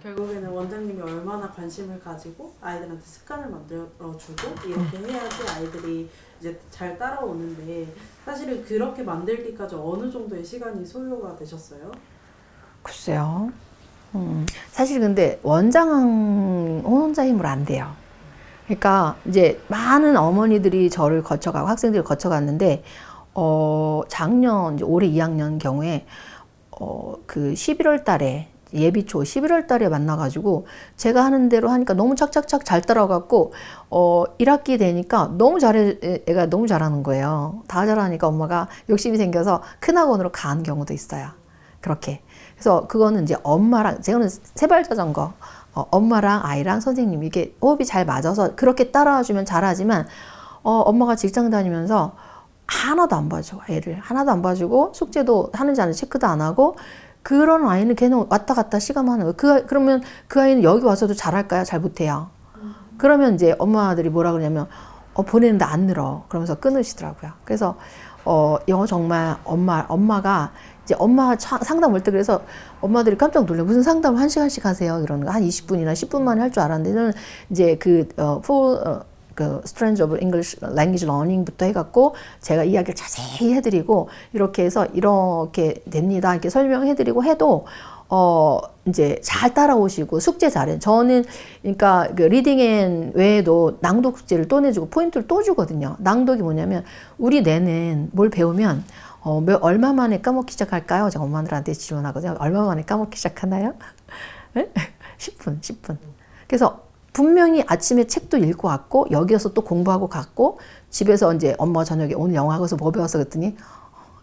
결국에는 원장님이 얼마나 관심을 가지고 아이들한테 습관을 만들어주고 이렇게 해야지 아이들이 이제 잘 따라오는데 사실은 그렇게 만들기까지 어느 정도의 시간이 소요가 되셨어요? 글쎄요. 사실 근데 원장 혼자 힘으로 안 돼요. 그러니까 이제 많은 어머니들이 저를 거쳐가고 학생들을 거쳐갔는데 작년 이제 올해 2학년 경우에 그 11월 달에 예비 초 11월 달에 만나가지고 제가 하는 대로 하니까 너무 착착착 잘 따라가고 1학기 되니까 너무 애가 너무 잘하는 거예요. 다 잘하니까 엄마가 욕심이 생겨서 큰 학원으로 가는 경우도 있어요. 그렇게. 그래서 그거는 이제 엄마랑, 제가는 세발 자전거, 엄마랑 아이랑 선생님 이게 호흡이 잘 맞아서 그렇게 따라와주면 잘하지만 엄마가 직장 다니면서 하나도 안 봐줘. 애를 하나도 안 봐주고 숙제도 하는지 안 하는지 체크도 안 하고 그런 아이는 걔는 왔다 갔다 시간만 하는 거예요. 그러면 그 아이는 여기 와서도 잘할까요? 잘 못해요. 그러면 이제 엄마들이 뭐라 그러냐면 보내는데 안 늘어. 그러면서 끊으시더라고요. 그래서 영어 정말 엄마가 이제 엄마 상담 올 때 그래서 엄마들이 깜짝 놀래요. 무슨 상담을 1시간씩 하세요? 이러는 거. 한 20분이나 10분 만에 할 줄 알았는데 저는 이제 그 Strands of English Language Learning부터 해갖고 제가 이야기를 자세히 해드리고 이렇게 해서 이렇게 됩니다. 이렇게 설명해드리고 해도 이제 잘 따라오시고 숙제 잘해. 저는 그러니까 그 리딩 앤 외에도 낭독 숙제를 또 내주고 포인트를 또 주거든요. 낭독이 뭐냐면 우리 뇌는 뭘 배우면 얼마 만에 까먹기 시작할까요? 제가 엄마들한테 질문하거든요. 얼마 만에 까먹기 시작하나요? 네? 10분. 그래서 분명히 아침에 책도 읽고 왔고 여기서 또 공부하고 갔고 집에서 이제 엄마가 저녁에 오늘 영어 학원에서 뭐 배웠어 그랬더니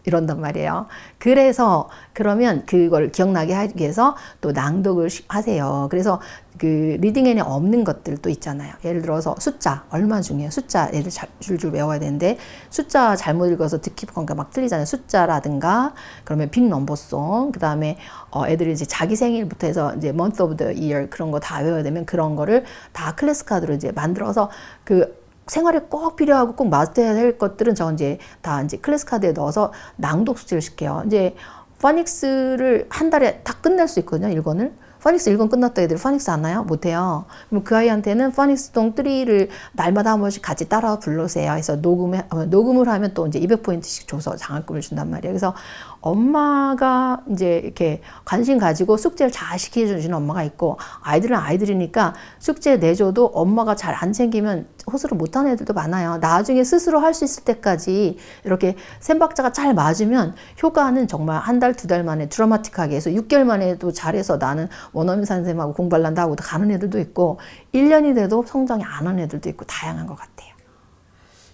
이런단 말이에요. 그래서 그러면 그걸 기억나게 하기 위해서 또 낭독을 하세요. 그래서 그 리딩앤에 없는 것들도 있잖아요. 예를 들어서 숫자 얼마 중요해요. 숫자 애들 줄줄 외워야 되는데 숫자 잘못 읽어서 듣기 건가 막 틀리잖아요. 숫자라든가 그러면 빅 넘버송 그다음에 애들이 이제 자기 생일부터 해서 이제 month of the year 그런 거 다 외워야 되면 그런 거를 다 클래스 카드로 이제 만들어서 그 생활에 꼭 필요하고 꼭 마스터해야 할 것들은 저 이제 다 이제 클래스 카드에 넣어서 낭독 숙제를 시켜요. 이제 파닉스를 한 달에 다 끝낼 수 있거든요. 1권을. 파닉스 1권 끝났다 애들 파닉스 안 나요? 못해요. 그럼 그 아이한테는 파닉스 동 3를 날마다 한 번씩 같이 따라 불러주세요. 해서 녹음을 하면 또 이제 200포인트씩 줘서 장학금을 준단 말이에요. 그래서 엄마가 이제 이렇게 관심 가지고 숙제를 잘 시켜주는 엄마가 있고 아이들은 아이들이니까 숙제 내줘도 엄마가 잘 안 챙기면 호소를 못하는 애들도 많아요. 나중에 스스로 할 수 있을 때까지 이렇게 셈박자가 잘 맞으면 효과는 정말 한 달, 2달 만에 드라마틱하게 해서 6개월 만에도 잘해서 나는 원어민 선생님하고 공부를 한다 하고 가는 애들도 있고 1년이 돼도 성장이 안 하는 애들도 있고 다양한 것 같아요.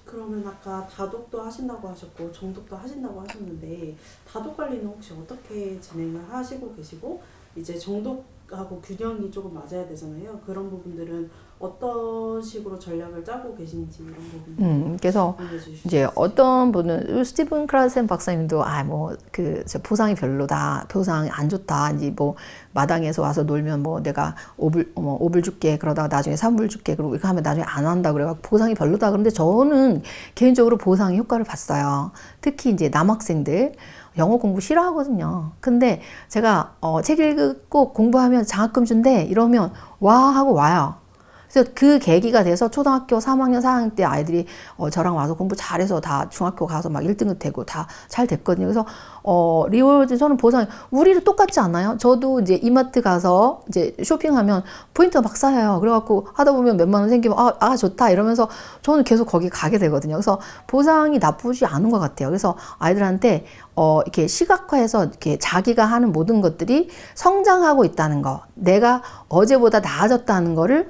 그러면 아까 다독도 하신다고 하셨고 정독도 하신다고 하셨는데 다독 관리는 혹시 어떻게 진행을 하시고 계시고 이제 정독하고 균형이 조금 맞아야 되잖아요. 그런 부분들은 어떤 식으로 전략을 짜고 계신지 이런 부분 그래서 이제 어떤 분은 스티븐 크라센 박사님도 보상이 별로다, 보상이 안 좋다, 이제 뭐 마당에서 와서 놀면 뭐 내가 5불 줄게 그러다가 나중에 3불 줄게 그러고 이렇게 하면 나중에 안 한다 그래갖고 보상이 별로다. 그런데 저는 개인적으로 보상의 효과를 봤어요. 특히 이제 남학생들 영어 공부 싫어하거든요. 근데 제가 책 읽고 공부하면 장학금 준대 이러면 와 하고 와요. 그래서 그 계기가 돼서 초등학교 3학년, 4학년 때 아이들이 저랑 와서 공부 잘해서 다 중학교 가서 막 1등급 되고 다 잘 됐거든요. 그래서 리워드 저는 보상 우리도 똑같지 않아요? 저도 이제 이마트 가서 이제 쇼핑하면 포인트가 막 쌓여요. 그래갖고 하다 보면 몇만 원 생기면 좋다 이러면서 저는 계속 거기 가게 되거든요. 그래서 보상이 나쁘지 않은 것 같아요. 그래서 아이들한테 이렇게 시각화해서 이렇게 자기가 하는 모든 것들이 성장하고 있다는 거, 내가 어제보다 나아졌다는 거를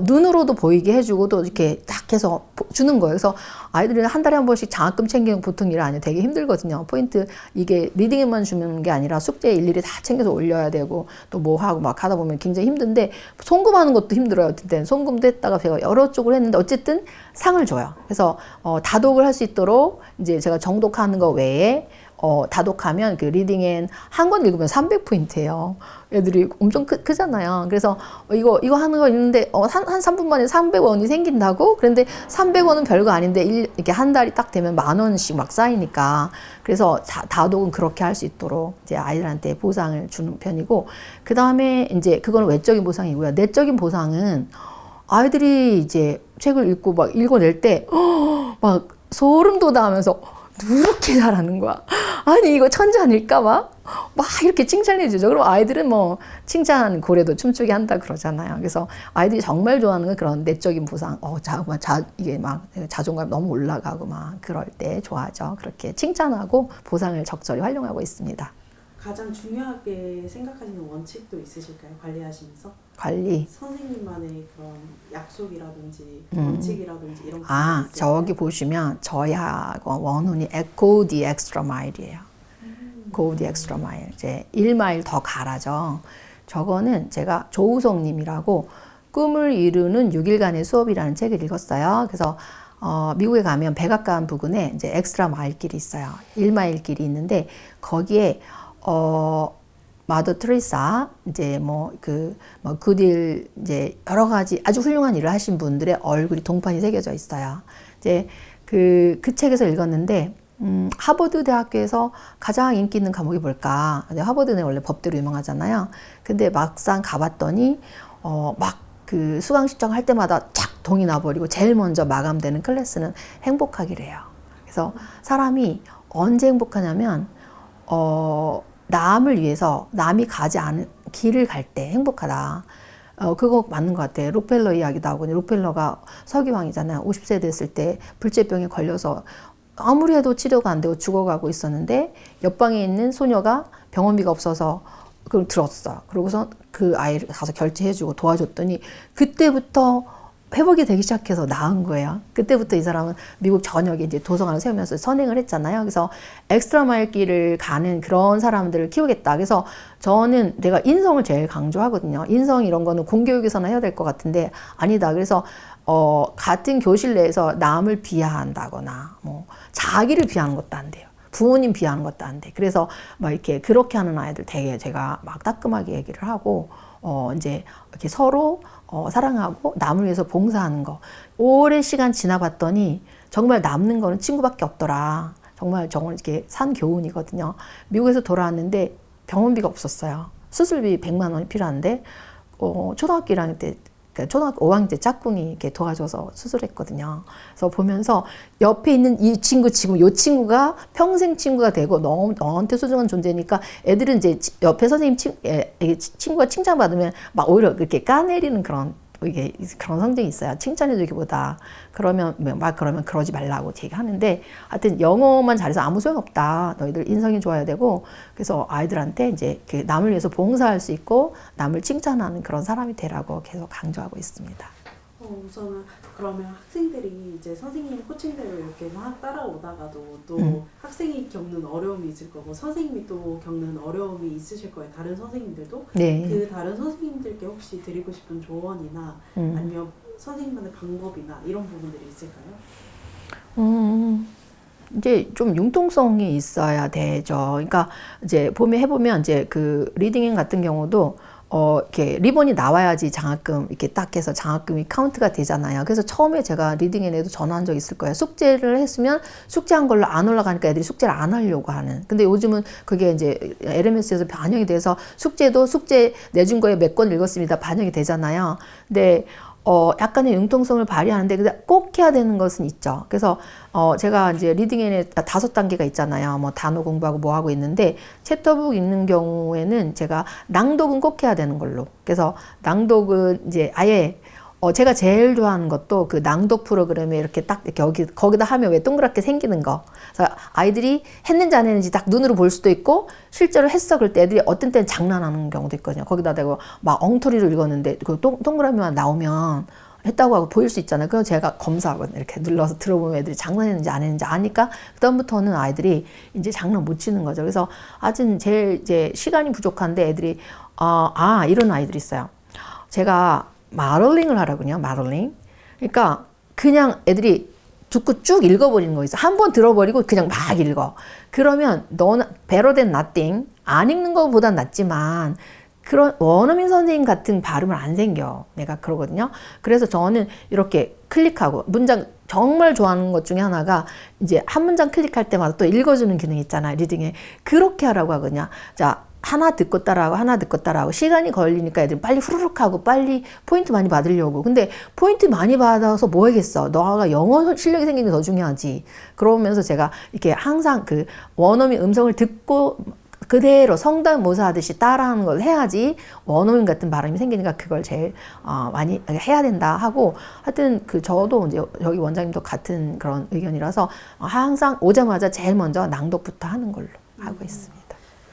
눈으로도 보이게 해주고 또 이렇게 딱 해서 주는 거예요. 그래서 아이들은 한 달에 한 번씩 장학금 챙기는 보통 일 아니에요. 되게 힘들거든요. 포인트 이게 리딩에만 주는 게 아니라 숙제 일일이 다 챙겨서 올려야 되고 또 뭐 하고 막 하다 보면 굉장히 힘든데 송금하는 것도 힘들어요. 어쨌든 송금도 했다가 제가 여러 쪽으로 했는데 어쨌든 상을 줘요. 그래서 다독을 할 수 있도록 이제 제가 정독하는 거 외에 다독하면 그 리딩 앤 한 권 읽으면 300포인트예요. 애들이 엄청 크잖아요. 그래서 이거 하는 거 있는데 한 3분 만에 300원이 생긴다고? 그런데 300원은 별거 아닌데 이렇게 한 달이 딱 되면 10,000원씩 막 쌓이니까. 그래서 다독은 그렇게 할 수 있도록 이제 아이들한테 보상을 주는 편이고, 그 다음에 이제 그거는 외적인 보상이고요. 내적인 보상은 아이들이 이제 책을 읽고 막 읽어낼 때 막 소름 돋아하면서 누렇게 잘하는 거야. 아니 이거 천재 아닐까 막 이렇게 칭찬해 주죠. 그럼 아이들은 뭐 칭찬 고래도 춤추게 한다 그러잖아요. 그래서 아이들이 정말 좋아하는 건 그런 내적인 보상. 이게 막 자존감 너무 올라가고 막 그럴 때 좋아하죠. 그렇게 칭찬하고 보상을 적절히 활용하고 있습니다. 가장 중요하게 생각하시는 원칙도 있으실까요? 관리하시면서? 관리. 선생님만의 그런 약속이라든지 원칙이라든지 이런 거 있을까요? 저기 보시면 저희 학원 원훈이 Go the extra mile이에요. Go the extra mile. 이제 1마일 더 가라죠. 저거는 제가 조우성님이라고 꿈을 이루는 6일간의 수업이라는 책을 읽었어요. 그래서 미국에 가면 백악관 부근에 이제 엑스트라 마일 길이 있어요. 1마일 길이 있는데 거기에 마더 트레사 이제 굿일 이제 여러 가지 아주 훌륭한 일을 하신 분들의 얼굴이 동판이 새겨져 있어요. 이제 그 책에서 읽었는데 하버드 대학교에서 가장 인기 있는 과목이 뭘까? 하버드는 원래 법대로 유명하잖아요. 근데 막상 가봤더니 그 수강 신청할 때마다 착 동이 나버리고 제일 먼저 마감되는 클래스는 행복하기래요. 그래서 사람이 언제 행복하냐면 남을 위해서 남이 가지 않은 길을 갈 때 행복하다. 그거 맞는 것 같아요. 록펠러 이야기도 하고, 록펠러가 서기왕이잖아요. 50세 됐을 때 불제병에 걸려서 아무리 해도 치료가 안 되고 죽어가고 있었는데 옆방에 있는 소녀가 병원비가 없어서 그걸 들었어. 그러고서 그 아이를 가서 결제해주고 도와줬더니 그때부터 회복이 되기 시작해서 나은 거예요. 그때부터 이 사람은 미국 전역에 이제 도서관을 세우면서 선행을 했잖아요. 그래서 엑스트라 마일 길을 가는 그런 사람들을 키우겠다. 그래서 저는 내가 인성을 제일 강조하거든요. 인성 이런 거는 공교육에서나 해야 될 것 같은데 아니다. 그래서 같은 교실 내에서 남을 비하한다거나 자기를 비하하는 것도 안 돼요. 부모님 비하하는 것도 안 돼. 그래서 이렇게 그렇게 하는 아이들 되게 제가 따끔하게 얘기를 하고 이제 이렇게 서로 사랑하고 남을 위해서 봉사하는 거. 오랜 시간 지나봤더니 정말 남는 거는 친구밖에 없더라. 정말 이렇게 산 교훈이거든요. 미국에서 돌아왔는데 병원비가 없었어요. 수술비 100만 원이 필요한데 초등학교 1학년 때 초등학교 5학년 때 짝꿍이 이렇게 도와줘서 수술했거든요. 그래서 보면서 옆에 있는 이 친구, 지금 이 친구가 평생 친구가 되고 너한테 소중한 존재니까 애들은 이제 옆에 선생님 친구가 칭찬받으면 오히려 이렇게 까내리는 그런 성정이 있어요. 칭찬해주기보다. 그러면 그러지 말라고 얘기하는데, 하여튼 영어만 잘해서 아무 소용없다. 너희들 인성이 좋아야 되고, 그래서 아이들한테 이제 남을 위해서 봉사할 수 있고, 남을 칭찬하는 그런 사람이 되라고 계속 강조하고 있습니다. 우선은 그러면 학생들이 이제 선생님 코칭대로 이렇게 막 따라오다가도 또 학생이 겪는 어려움이 있을 거고 선생님이 또 겪는 어려움이 있으실 거예요. 다른 선생님들도. 네. 그 다른 선생님들께 혹시 드리고 싶은 조언이나 아니면 선생님만의 방법이나 이런 부분들이 있을까요? 이제 좀 융통성이 있어야 되죠. 그러니까 이제 해보면 이제 그 리딩 같은 경우도 이렇게 리본이 나와야지 장학금 이렇게 딱 해서 장학금이 카운트가 되잖아요. 그래서 처음에 제가 리딩앤에도 전화한 적 있을 거예요. 숙제를 했으면 숙제한 걸로 안 올라가니까 애들이 숙제를 안 하려고 하는. 근데 요즘은 그게 이제 LMS에서 반영이 돼서 숙제 내준 거에 몇 권 읽었습니다. 반영이 되잖아요. 근데 약간의 융통성을 발휘하는데 꼭 해야 되는 것은 있죠. 그래서 제가 이제 리딩앤에 5단계가 있잖아요. 단어 공부하고 뭐 하고 있는데 챕터북 읽는 경우에는 제가 낭독은 꼭 해야 되는 걸로. 그래서 낭독은 이제 아예 제가 제일 좋아하는 것도 그 낭독 프로그램에 이렇게 딱 거기다 하면 왜 동그랗게 생기는 거. 그래서 아이들이 했는지 안 했는지 딱 눈으로 볼 수도 있고 실제로 했어 그럴 때 애들이 어떤 때는 장난하는 경우도 있거든요. 거기다 대고 엉터리로 읽었는데 그 동그라미만 나오면 했다고 하고 보일 수 있잖아요. 그래서 제가 검사하거든요. 이렇게 눌러서 들어보면 애들이 장난했는지 안 했는지 아니까 그다음부터는 아이들이 이제 장난 못 치는 거죠. 그래서 아직 제일 이제 시간이 부족한데 애들이 이런 아이들이 있어요. 제가 마더링을 하라군요. 마더링. 그러니까 그냥 애들이 듣고 쭉 읽어버리는 거 있어. 한 번 들어버리고 그냥 막 읽어. 그러면 너는 better than nothing. 안 읽는 것보단 낫지만 그런 원어민 선생님 같은 발음을 안 생겨. 내가 그러거든요. 그래서 저는 이렇게 클릭하고 문장 정말 좋아하는 것 중에 하나가 이제 한 문장 클릭할 때마다 또 읽어주는 기능이 있잖아요. 리딩에. 그렇게 하라고 하거든요. 자, 하나 듣고 따라하고 하나 듣고 따라하고 시간이 걸리니까 애들이 빨리 후루룩 하고 빨리 포인트 많이 받으려고. 근데 포인트 많이 받아서 뭐 하겠어. 너가 영어 실력이 생기는 게 더 중요하지. 그러면서 제가 이렇게 항상 그 원어민 음성을 듣고 그대로 성대모사 하듯이 따라하는 걸 해야지 원어민 같은 발음이 생기니까 그걸 제일 많이 해야 된다 하고 하여튼 그 저도 이제 여기 원장님도 같은 그런 의견이라서 항상 오자마자 제일 먼저 낭독부터 하는 걸로 하고 있습니다.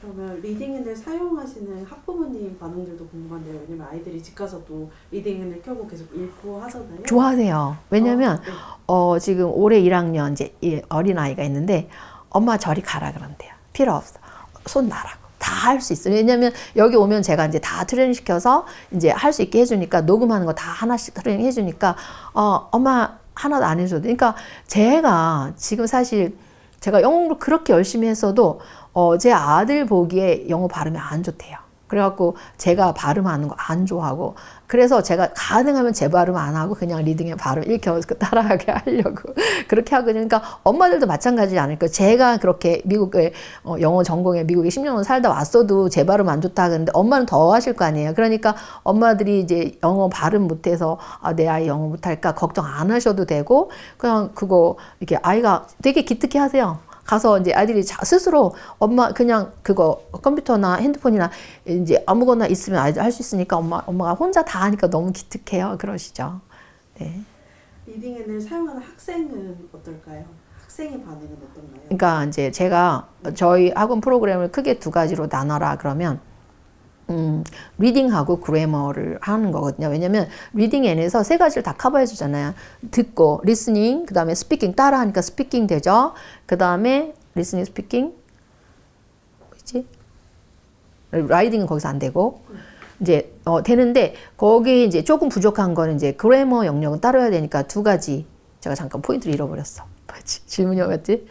그러면 리딩앤을 사용하시는 학부모님 반응들도 궁금한데요. 왜냐면 아이들이 집 가서도 리딩앤을 켜고 계속 읽고 하잖아요. 좋아하세요. 왜냐면 네. 지금 올해 1학년 이제 어린아이가 있는데 엄마 저리 가라 그런대요. 필요 없어. 손 놔라고. 다 할 수 있어요. 왜냐면 여기 오면 제가 이제 다 트레이닝 시켜서 이제 할 수 있게 해주니까 녹음하는 거 다 하나씩 트레이닝 해주니까 엄마 하나도 안 해줘도. 그러니까 제가 지금 사실 제가 영어를 그렇게 열심히 했어도 제 아들 보기에 영어 발음이 안 좋대요. 그래갖고 제가 발음하는 거 안 좋아하고 그래서 제가 가능하면 제 발음 안 하고 그냥 리딩의 발음 읽혀서 따라하게 하려고 그렇게 하거든요. 그러니까 엄마들도 마찬가지지 않을까. 제가 그렇게 미국에 영어 전공에 미국에 10년을 살다 왔어도 제 발음 안 좋다 하는데 엄마는 더 하실 거 아니에요. 그러니까 엄마들이 이제 영어 발음 못해서 내 아이 영어 못할까 걱정 안 하셔도 되고 그냥 그거 이렇게 아이가 되게 기특해 하세요. 가서 이제 아이들이 스스로 엄마 그냥 그거 컴퓨터나 핸드폰이나 이제 아무거나 있으면 아이들 할 수 있으니까 엄마가 혼자 다 하니까 너무 기특해요. 그러시죠. 네. 리딩앤을 사용하는 학생은 어떨까요? 학생의 반응은 어떤가요? 그러니까 이제 제가 저희 학원 프로그램을 크게 두 가지로 나눠라 그러면 리딩하고 그래머를 하는 거거든요. 왜냐면 리딩 앤에서 세 가지를 다 커버해 주잖아요. 듣고 리스닝, 그 다음에 스피킹 따라하니까 스피킹 되죠. 그 다음에 리스닝, 스피킹 뭐지? 라이딩은 거기서 안 되고 이제 되는데 거기 이제 조금 부족한 거는 이제 그래머 영역은 따라야 되니까 두 가지 제가 잠깐 포인트를 잃어버렸어. 뭐지? 질문이 뭐였지?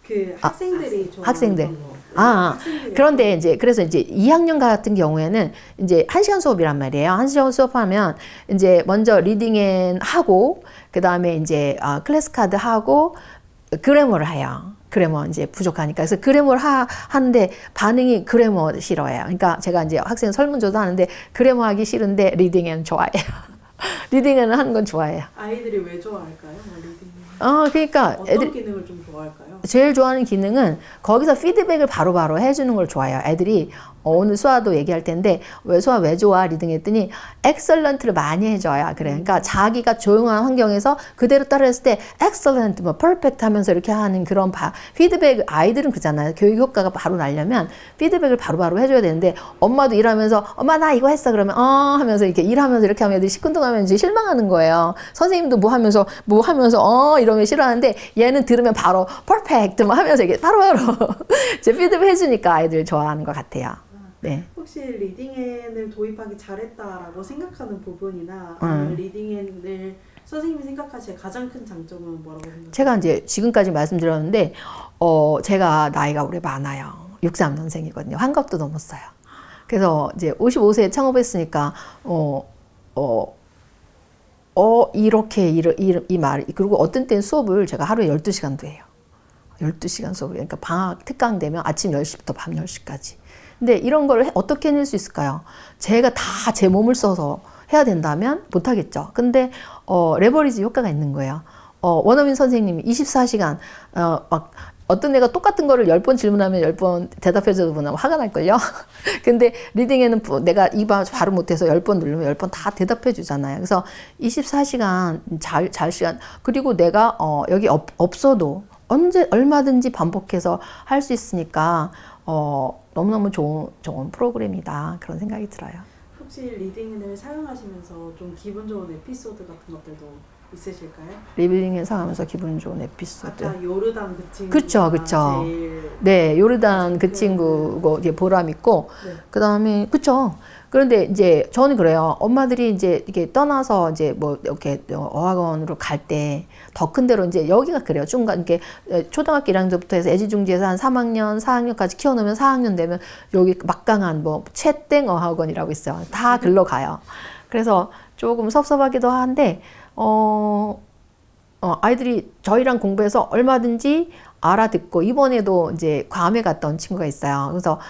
그 학생들이 좋아하는 학생들. 거. 그런데 이제 그래서 이제 2학년 같은 경우에는 이제 1시간 수업이란 말이에요. 1시간 수업하면 이제 먼저 리딩앤 하고 그다음에 이제 클래스 카드 하고 그래머를 해요. 그래머 이제 부족하니까. 그래서 그래머를 하는데 반응이 그래머 싫어해요. 그러니까 제가 이제 학생 설문조사 하는데 그래머 하기 싫은데 리딩앤 좋아해요. 리딩앤 하는 건 좋아해요. 아이들이 왜 좋아할까요? 리딩. 그러니까 어떤 기능을 좀 좋아할까요? 제일 좋아하는 기능은 거기서 피드백을 바로바로 해주는 걸 좋아해요. 애들이 오늘 수아도 얘기할 텐데 왜 수아 왜 좋아? 리딩 했더니 엑셀런트를 많이 해줘요. 그래. 그러니까 자기가 조용한 환경에서 그대로 따라했을 때 엑셀런트, 뭐 퍼펙트 하면서 이렇게 하는 그런 피드백 아이들은 그잖아요. 교육 효과가 바로 나려면 피드백을 바로바로 해줘야 되는데 엄마도 일하면서 엄마 나 이거 했어 그러면 하면서 이렇게 일하면서 이렇게 하면 애들이 시큰둥하면 이제 실망하는 거예요. 선생님도 뭐 하면서 이러면 싫어하는데 얘는 들으면 바로 퍼펙트 뭐 하면서 이게 바로바로 이제 피드백 해주니까 아이들 좋아하는 것 같아요. 네. 혹시 리딩앤을 도입하기 잘했다라고 생각하는 부분이나 아니면 리딩앤을 선생님이 생각하시는 가장 큰 장점은 뭐라고 생각하세요? 제가 이제 지금까지 말씀드렸는데 제가 나이가 올해 많아요. 63년생이거든요. 환갑도 넘었어요. 그래서 이제 55세에 창업했으니까 이렇게 이 말 그리고 어떤 때는 수업을 제가 하루에 12시간도 해요. 12시간 수업을 그러니까 방학 특강 되면 아침 10시부터 밤 10시까지. 근데 이런 걸 어떻게 해낼 수 있을까요? 제가 다 제 몸을 써서 해야 된다면 못하겠죠. 근데 레버리지 효과가 있는 거예요. 원어민 선생님이 24시간 막 어떤 애가 똑같은 거를 10번 질문하면 10번 대답해줘도 보면 화가 날걸요? 근데 리딩에는 내가 이 발음 못해서 10번 누르면 10번 다 대답해 주잖아요. 그래서 24시간 잘 시간 그리고 내가 여기 없어도 얼마든지 반복해서 할 수 있으니까 너무너무 좋은 프로그램이다. 그런 생각이 들어요. 혹시 리딩을 사용하시면서 좀 기분 좋은 에피소드 같은 것들도 있으실까요? 리빙에서 하면서 기분 좋은 에피소드. 아까 요르단 그 친구. 그쵸. 네, 요르단 그 친구고 이제 보람 있고, 네. 그 다음에 그쵸. 그런데 이제 저는 그래요. 엄마들이 이제 이렇게 떠나서 이제 뭐 이렇게 어학원으로 갈 때 더 큰 데로 이제 여기가 그래요. 중간 이렇게 초등학교 1학년부터 해서 애지중지해서 한 3학년, 4학년까지 키워놓으면 4학년 되면 여기 막강한 뭐 채땡 어학원이라고 있어요. 다 글로 가요. 그래서 조금 섭섭하기도 한데 아이들이 저희랑 공부해서 얼마든지 알아듣고 이번에도 이제 괌에 갔던 친구가 있어요. 그래서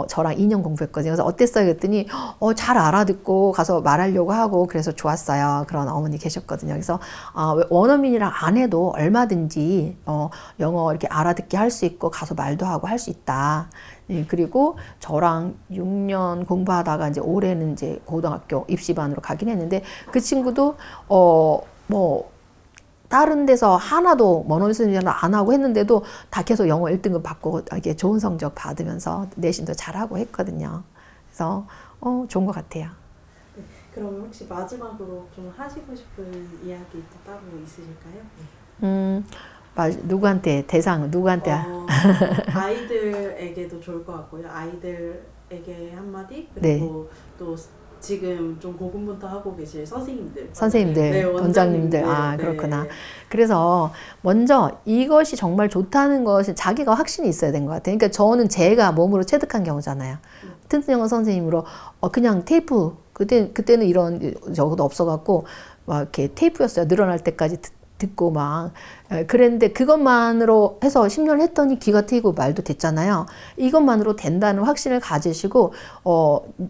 저랑 2년 공부했거든요. 그래서 어땠어요? 그랬더니 잘 알아듣고 가서 말하려고 하고 그래서 좋았어요. 그런 어머니 계셨거든요. 그래서 원어민이랑 안 해도 얼마든지 영어 이렇게 알아듣게 할 수 있고 가서 말도 하고 할 수 있다. 예, 그리고 저랑 6년 공부하다가 이제 올해는 이제 고등학교 입시반으로 가긴 했는데 그 친구도 뭐 다른 데서 하나도 원어민 선생님을 안 하고 했는데도 다 계속 영어 1등급 받고 이게 좋은 성적 받으면서 내신도 잘하고 했거든요. 그래서 좋은 것 같아요. 네. 그러면 혹시 마지막으로 좀 하시고 싶은 이야기 또 따로 있으실까요? 누구한테 누구한테 아이들에게도 좋을 것 같고요. 아이들에게 한마디 그리고 네. 또 지금 좀 고군분투하고 계실 선생님들, 네, 원장님들. 아, 네. 그렇구나. 그래서 먼저 이것이 정말 좋다는 것이 자기가 확신이 있어야 된 것 같아요. 그러니까 저는 제가 몸으로 체득한 경우잖아요. 튼튼 영어 선생님으로 그냥 테이프 그때는 이런 저것도 없어갖고 막 이렇게 테이프였어요. 늘어날 때까지 듣고 막 그랬는데 그것만으로 해서 10년 했더니 귀가 트이고 말도 됐잖아요. 이것만으로 된다는 확신을 가지시고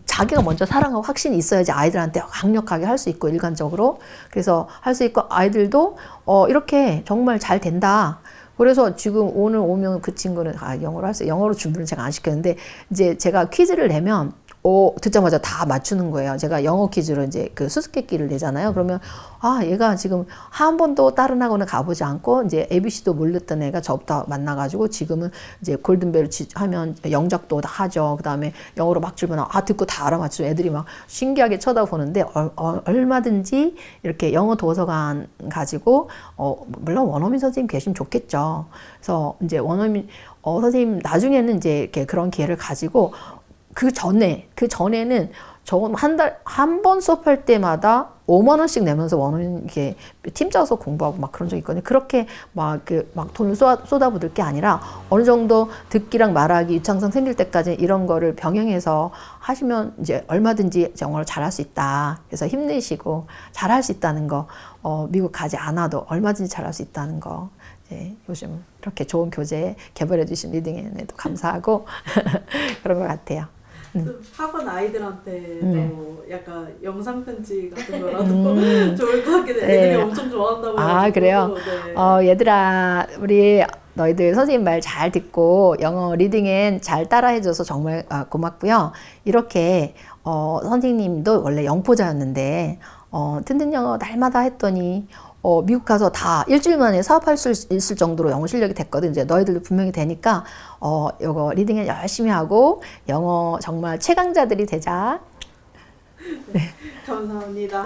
자기가 먼저 사랑하고 확신이 있어야지 아이들한테 강력하게 할 수 있고 일관적으로 그래서 할 수 있고 아이들도 이렇게 정말 잘 된다. 그래서 지금 오늘 오면 그 친구는 영어로 할 수 영어로 준비를 제가 안 시켰는데 이제 제가 퀴즈를 내면 듣자마자 다 맞추는 거예요. 제가 영어 퀴즈로 이제 그 수수께끼를 내잖아요. 그러면 얘가 지금 한 번도 다른 학원에 가보지 않고 이제 ABC도 몰랐던 애가 저부터 만나가지고 지금은 이제 골든벨 하면 영작도 다 하죠. 그 다음에 영어로 막 주면 듣고 다 알아맞히고 애들이 막 신기하게 쳐다보는데 얼마든지 이렇게 영어 도서관 가지고 물론 원어민 선생님 계시면 좋겠죠. 그래서 이제 원어민 선생님 나중에는 이제 이렇게 그런 기회를 가지고 그 전에는 저 한 번 수업할 때마다 5만 원씩 내면서 원어민 이렇게 팀 짜서 공부하고 막 그런 적이 있거든요. 그렇게 막 돈을 쏟아부을 게 아니라 어느 정도 듣기랑 말하기 유창성 생길 때까지 이런 거를 병행해서 하시면 이제 얼마든지 영어를 잘할 수 있다. 그래서 힘내시고 잘할 수 있다는 거, 미국 가지 않아도 얼마든지 잘할 수 있다는 거. 요즘 이렇게 좋은 교재 개발해 주신 리딩앤에도 감사하고 그런 것 같아요. 학원 아이들한테도 약간 영상 편지 같은 거라도 좋을 것 같긴 해요. 애들이 엄청 좋아한다고 해가지고. 그래요? 네. 얘들아 우리 너희들 선생님 말 잘 듣고 영어 리딩앤 잘 따라해줘서 정말 고맙고요. 이렇게 선생님도 원래 영포자였는데 튼튼 영어 날마다 했더니 미국 가서 다 일주일 만에 사업할 수 있을 정도로 영어 실력이 됐거든. 이제 너희들도 분명히 되니까 이거 리딩을 열심히 하고 영어 정말 최강자들이 되자. 네. 감사합니다.